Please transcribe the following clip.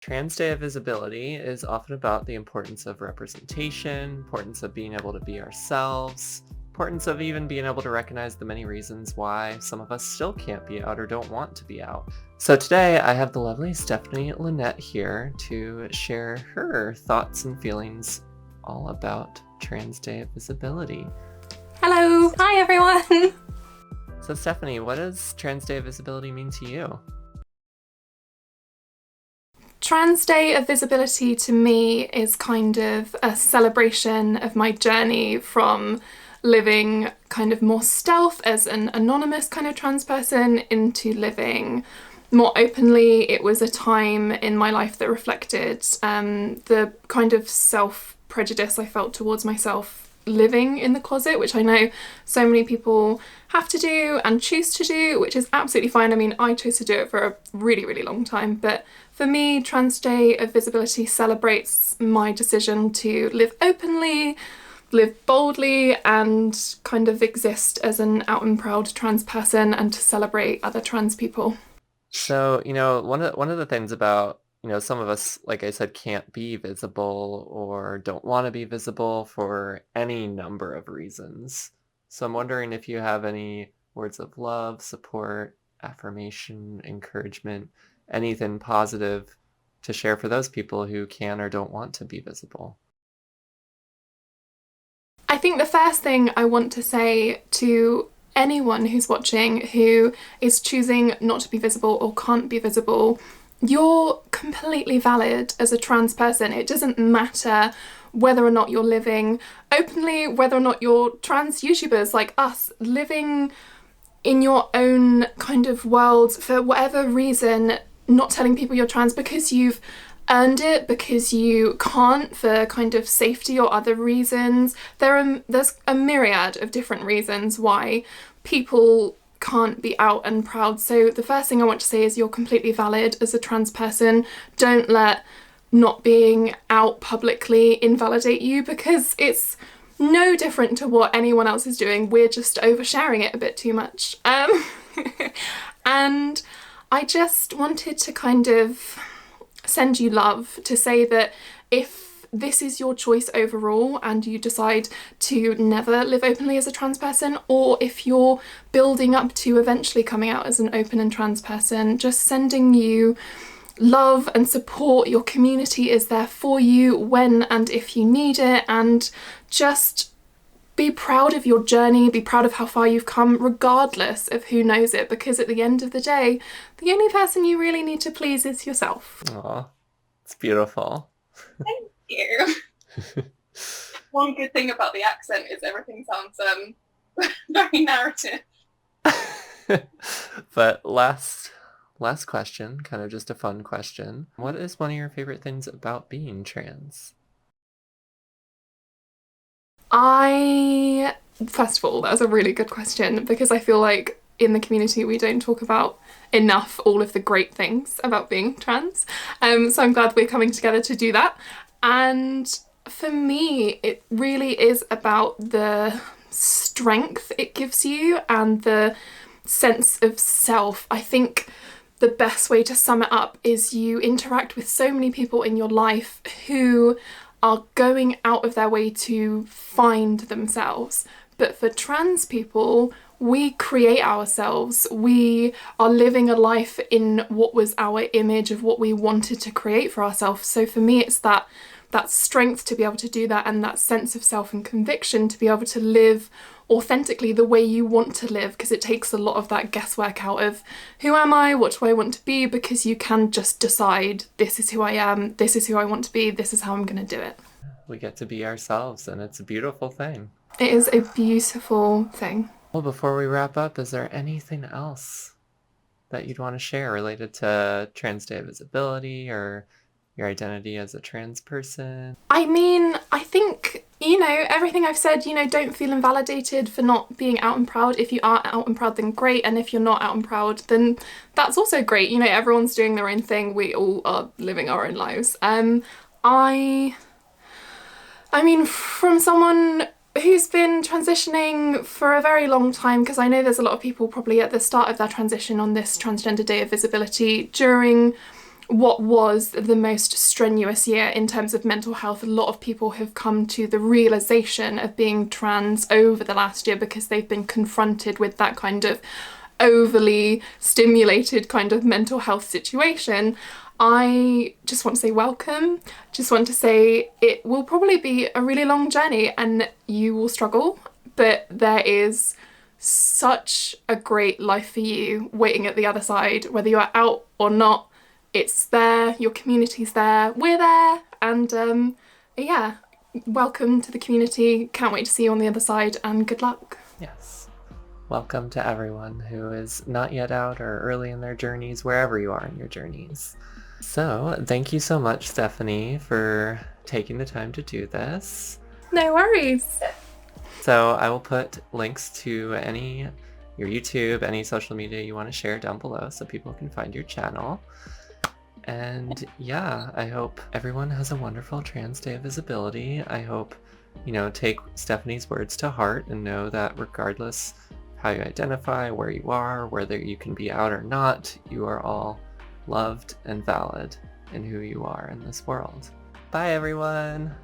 Trans Day of Visibility is often about the importance of representation, importance of being able to be ourselves, importance of even being able to recognize the many reasons why some of us still can't be out or don't want to be out. So today I have the lovely Stephanie Lynnette here to share her thoughts and feelings all about Trans Day of Visibility. Hello! Hi everyone! So Stephanie, what does Trans Day of Visibility mean to you? Trans Day of Visibility to me is kind of a celebration of my journey from living kind of more stealth as an anonymous kind of trans person into living more openly. It was a time in my life that reflected the kind of self-prejudice I felt towards myself living in the closet, which I know so many people have to do and choose to do, which is absolutely fine. I mean, I chose to do it for a really, really long time, but for me, Trans Day of Visibility celebrates my decision to live openly, live boldly, and kind of exist as an out and proud trans person and to celebrate other trans people. So, one of the things about, some of us, like I said, can't be visible or don't want to be visible for any number of reasons. So I'm wondering if you have any words of love, support, affirmation, encouragement, anything positive to share for those people who can or don't want to be visible. I think the first thing I want to say to anyone who's watching who is choosing not to be visible or can't be visible, you're completely valid as a trans person. It doesn't matter whether or not you're living openly, whether or not you're trans YouTubers like us, living in your own kind of world for whatever reason, not telling people you're trans because you've earned it, because you can't for kind of safety or other reasons. There's a myriad of different reasons why people can't be out and proud. So the first thing I want to say is you're completely valid as a trans person. Don't let not being out publicly invalidate you, because it's no different to what anyone else is doing. We're just oversharing it a bit too much. And I just wanted to kind of send you love, to say that if this is your choice overall and you decide to never live openly as a trans person, or if you're building up to eventually coming out as an open and trans person, just sending you love and support. Your community is there for you when and if you need it, and just be proud of your journey, be proud of how far you've come, regardless of who knows it, because at the end of the day, the only person you really need to please is yourself. Aw, it's beautiful. Thank you. One good thing about the accent is everything sounds very narrative. But last question, kind of just a fun question. What is one of your favorite things about being trans? First of all, that was a really good question, because I feel like in the community we don't talk about enough all of the great things about being trans. So I'm glad we're coming together to do that. And for me, it really is about the strength it gives you and the sense of self. I think the best way to sum it up is you interact with so many people in your life who are going out of their way to find themselves. But for trans people, we create ourselves. We are living a life in what was our image of what we wanted to create for ourselves. So for me, it's that strength to be able to do that, and that sense of self and conviction to be able to live authentically the way you want to live, because it takes a lot of that guesswork out of who am I, what do I want to be, because you can just decide this is who I am, this is who I want to be, this is how I'm going to do it. We get to be ourselves, and it's a beautiful thing. It is a beautiful thing. Well, before we wrap up, is there anything else that you'd want to share related to Trans Day of Visibility or your identity as a trans person? I mean, I think, everything I've said, don't feel invalidated for not being out and proud. If you are out and proud, then great. And if you're not out and proud, then that's also great. Everyone's doing their own thing. We all are living our own lives. I mean, from someone who's been transitioning for a very long time, because I know there's a lot of people probably at the start of their transition on this Transgender Day of Visibility, during what was the most strenuous year in terms of mental health. A lot of people have come to the realization of being trans over the last year because they've been confronted with that kind of overly stimulated kind of mental health situation. I just want to say welcome. Just want to say it will probably be a really long journey and you will struggle, but there is such a great life for you waiting at the other side, whether you are out or not. It's there, your community's there, we're there, and yeah, welcome to the community. Can't wait to see you on the other side, and good luck. Yes. Welcome to everyone who is not yet out or early in their journeys, wherever you are in your journeys. So, thank you so much, Stephanie, for taking the time to do this. No worries. So I will put links to your YouTube, any social media you want to share down below so people can find your channel. And yeah, I hope everyone has a wonderful Trans Day of Visibility. I hope, take Stephanie's words to heart and know that regardless how you identify, where you are, whether you can be out or not, you are all loved and valid in who you are in this world. Bye, everyone!